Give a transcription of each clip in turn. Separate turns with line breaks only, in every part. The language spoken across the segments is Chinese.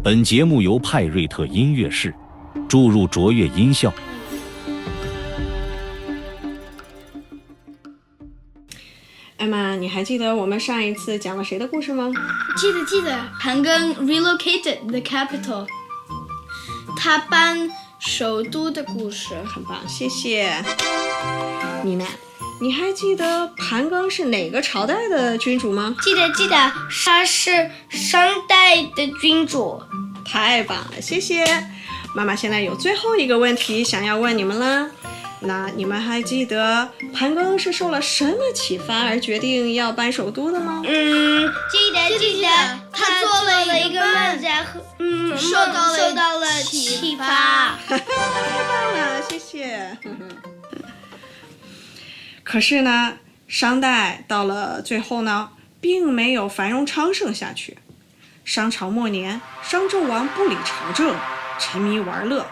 本节目由派瑞特音乐室注入卓越音效。
艾玛，你还记得我们上一次讲了谁的故事吗？
记得，韩庚 relocated the capital， 他搬首都的故事。
很棒，谢谢。妮娜，你还记得盘庚是哪个朝代的君主吗？
记得，他是商代的君主。
太棒了，谢谢。妈妈现在有最后一个问题想要问你们了。那你们还记得盘庚是受了什么启发而决定要搬首都的吗？
记得，他做了一个梦，然后受到了启发。
太棒了，谢谢。可是呢，商代到了最后呢，并没有繁荣昌盛下去。商朝末年，商纣王不理朝政，沉迷玩乐。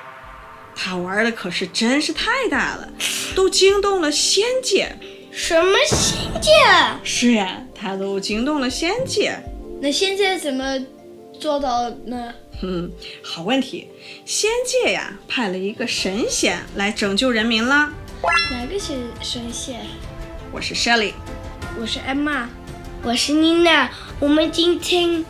他玩的可是真是太大了，都惊动了仙界。
什么仙界？
是呀，他都惊动了仙界。
那仙界怎么做到呢？
好问题。仙界呀，派了一个神仙来拯救人民了。
哪个是神仙？
我是 Shelly，
我是 Emma， 我是 Nina。我们今天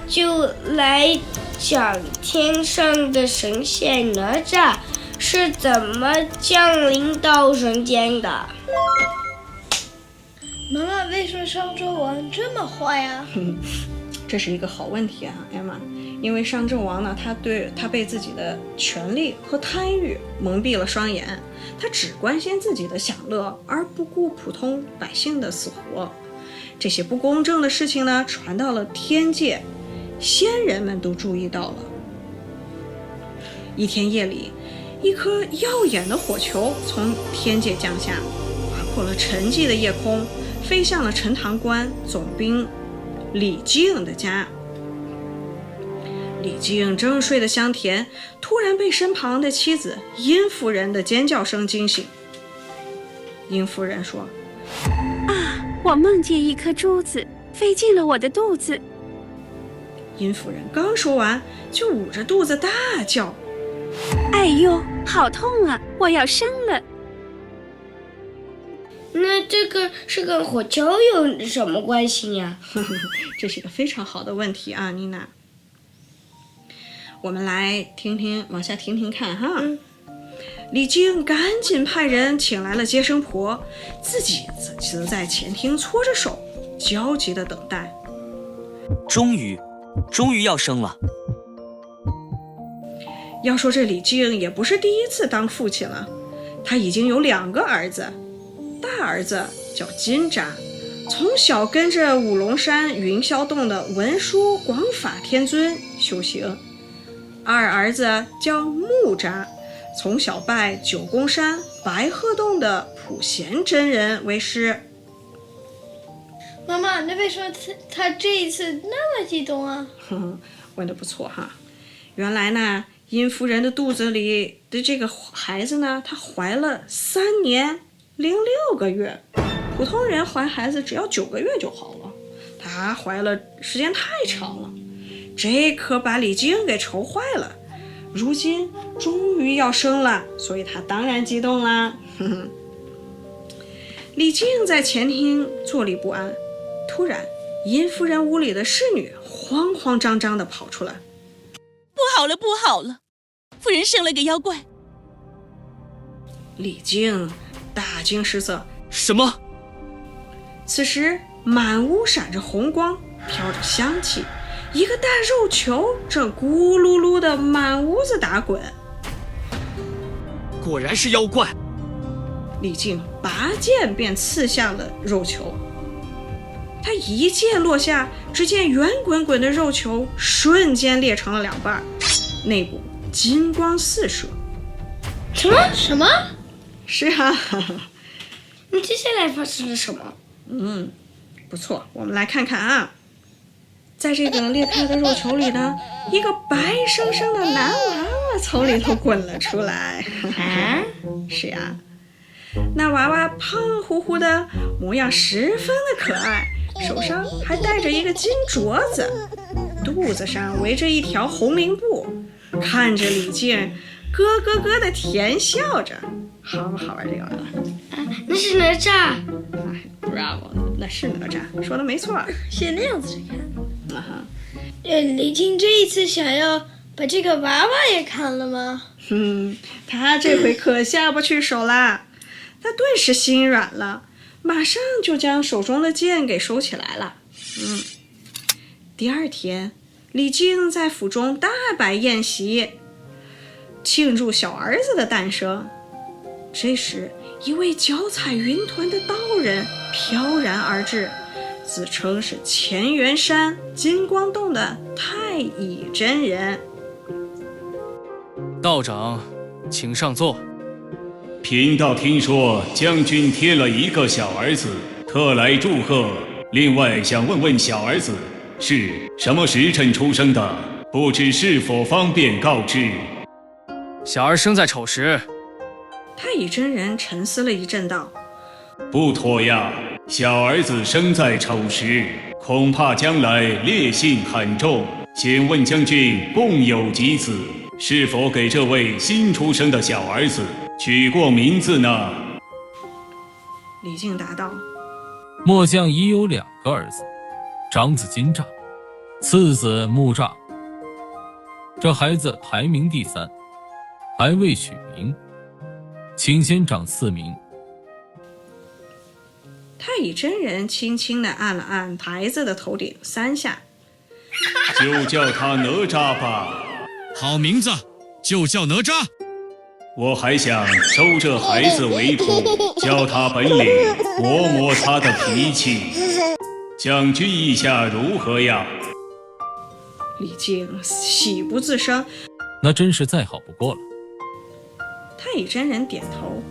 就来讲天上的神仙哪吒是怎么降临到人间的。妈妈，为什么商纣王这么坏啊？
这是一个好问题啊，艾玛。因为商纣王呢，他被自己的权力和贪欲蒙蔽了双眼，他只关心自己的享乐，而不顾普通百姓的死活。这些不公正的事情呢，传到了天界，仙人们都注意到了。一天夜里，一颗耀眼的火球从天界降下，划破了沉寂的夜空，飞向了陈塘关总兵李靖的家。李靖正睡得香甜，突然被身旁的妻子殷夫人的尖叫声惊醒。殷夫人说：
我梦见一颗珠子飞进了我的肚子。
殷夫人刚说完，就捂着肚子大叫：
哎呦，好痛啊，我要生了。
那这个是跟火球有什么关系呀？
这是一个非常好的问题啊，妮娜。我们来往下听看哈。李靖赶紧派人请来了接生婆，自己则在前厅搓着手，焦急地等待。
终于要生了。
要说这李靖也不是第一次当父亲了，他已经有2个儿子。大儿子叫金吒，从小跟着五龙山云霄洞的文殊广法天尊修行。二儿子叫木吒，从小拜九宫山白鹤洞的普贤真人为师。
妈妈，那为什么他这一次那么激动啊？
问得不错哈。原来呢，殷夫人的肚子里的这个孩子呢，她怀了3年0 6个月。普通人怀孩子只要9个月就好了，她怀了时间太长了，这可把李靖给愁坏了。如今终于要生了，所以他当然激动啦。李靖在前厅坐立不安，突然殷夫人屋里的侍女慌慌张张地跑出来：
不好了，夫人生了个妖怪。
李靖大惊失色。
什么？
此时满屋闪着红光，飘着香气，一个大肉球正咕噜噜的满屋子打滚。
果然是妖怪。
李靖拔剑便刺向了肉球，他一剑落下，只见圆滚滚的肉球瞬间裂成了2半，内部金光四射。
什么？
是啊。
那接下来发生了什么？
不错，我们来看看啊。在这个裂开的肉球里呢，一个白生生的男娃娃从里头滚了出来。是呀，那娃娃胖乎乎的，模样十分的可爱，手上还戴着一个金镯子。肚子上围着一条红绫布，看着李靖咯咯咯的甜笑着。好不好玩这个了？
那是哪吒。
Bravo， 那是哪吒，说的没错。
是那样子看。
李靖这一次想要把这个娃娃也砍了吗？
他这回可下不去手啦。他顿时心软了，马上就将手中的剑给收起来了。第二天，李靖在府中大摆宴席，庆祝小儿子的诞生。这时，一位脚踩云团的道人飘然而至，自称是乾元山金光洞的太乙真人。
道长，请上座。
贫道听说将军添了一个小儿子，特来祝贺。另外想问问小儿子是什么时辰出生的，不知是否方便告知？
小儿生在丑时。
太乙真人沉思了一阵道：
不妥呀，小儿子生在丑时，恐怕将来烈性很重。请问将军共有几子？是否给这位新出生的小儿子取过名字呢？
李靖答道：
末将已有2个儿子，长子金吒，次子木吒。这孩子排名第3，还未取名，请先长赐名。
太乙真人轻轻地按了按孩子的头顶3下，
就叫他哪吒吧。
好名字，就叫哪吒。
我还想收这孩子为徒，教他本领，磨磨他的脾气。将军意下如何呀？
李靖喜不自胜。
那真是再好不过了。
太乙真人点头。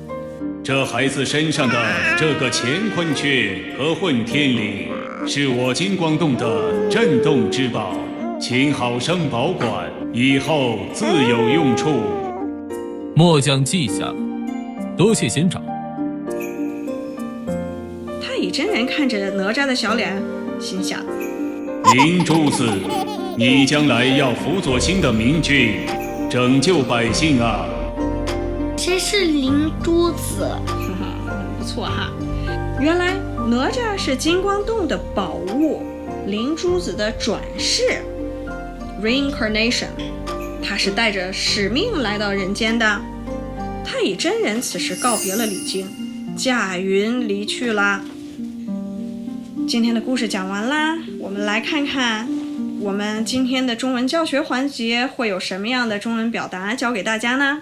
这孩子身上的这个乾坤圈和混天绫，是我金光洞的镇洞之宝，请好生保管，以后自有用处。
末将记下了，多谢仙长。
太乙真人看着哪吒的小脸，心想：
灵珠子，你将来要辅佐新的明君，拯救百姓啊！
谁是灵珠子？
不错哈。原来哪吒是金光洞的宝物，灵珠子的转世 reincarnation， 他是带着使命来到人间的。太乙真人此时告别了李靖，驾云离去啦。今天的故事讲完啦，我们来看看我们今天的中文教学环节会有什么样的中文表达教给大家呢？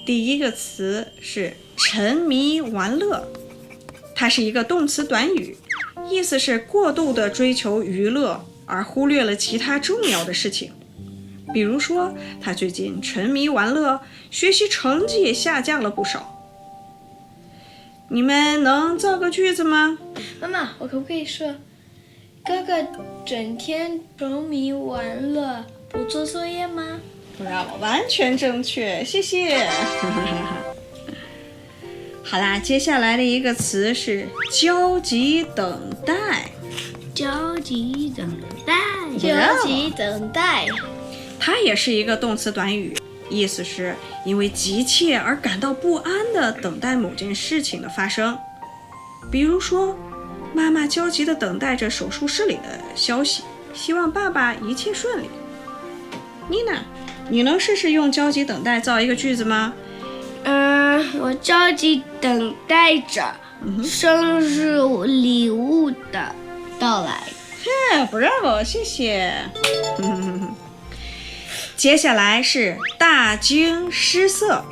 第一个词是沉迷玩乐，它是一个动词短语，意思是过度的追求娱乐而忽略了其他重要的事情。比如说，他最近沉迷玩乐，学习成绩也下降了不少。你们能造个句子吗？
妈妈，我可不可以说，哥哥整天沉迷玩乐，不做作业吗？Bravo，
完全正确，谢谢。好啦，接下来的一个词是焦急等待。
焦急等待，
焦急等待，
它也是一个动词短语，意思是因为急切而感到不安地等待某件事情的发生。比如说，妈妈焦急地等待着手术室里的消息，希望爸爸一切顺利。妮娜，你能试试用焦急等待造一个句子吗？
我焦急等待着生日礼物的到来。
Bravo， 谢谢。接下来是大惊失色。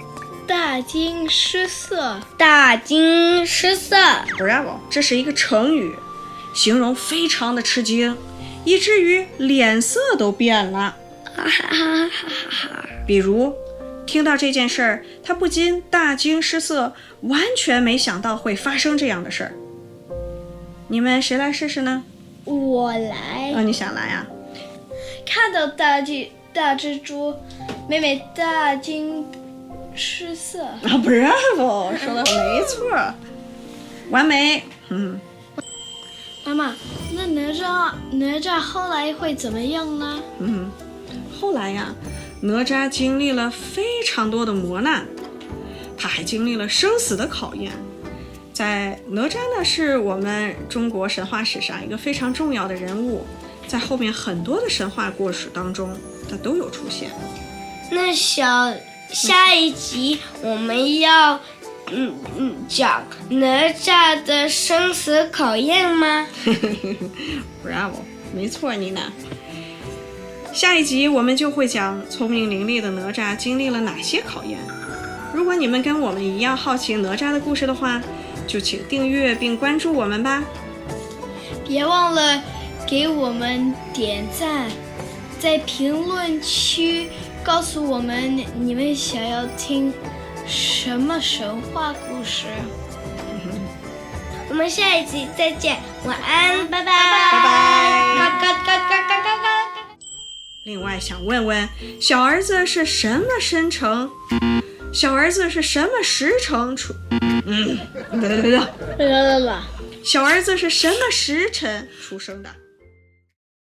大惊失色，
大惊失色。
Bravo， 这是一个成语，形容非常的吃惊，以至于脸色都变了。比如听到这件事儿，他不禁大惊失色，完全没想到会发生这样的事儿。你们谁来试试呢？
我来。
你想来啊？
看到大蜘蛛，妹妹大惊失色。
Bravo， 说的没错，完美。
妈妈，那哪吒后来会怎么样呢？
后来呀，哪吒经历了非常多的磨难，他还经历了生死的考验。在哪吒呢，是我们中国神话史上一个非常重要的人物，在后面很多的神话故事当中，他都有出现。
那下一集我们要讲哪吒的生死考验吗
？Bravo， 没错，妮娜。下一集我们就会讲聪明伶俐的哪吒经历了哪些考验。如果你们跟我们一样好奇哪吒的故事的话，就请订阅并关注我们吧。
别忘了给我们点赞，在评论区告诉我们你们想要听什么神话故事。
我们下一集再见，晚安，拜拜，
拜拜。
嘎嘎嘎嘎嘎嘎嘎。
另外想问问，小儿子是什么生辰？小儿子是什么时辰出？小儿子是什么时辰出生的？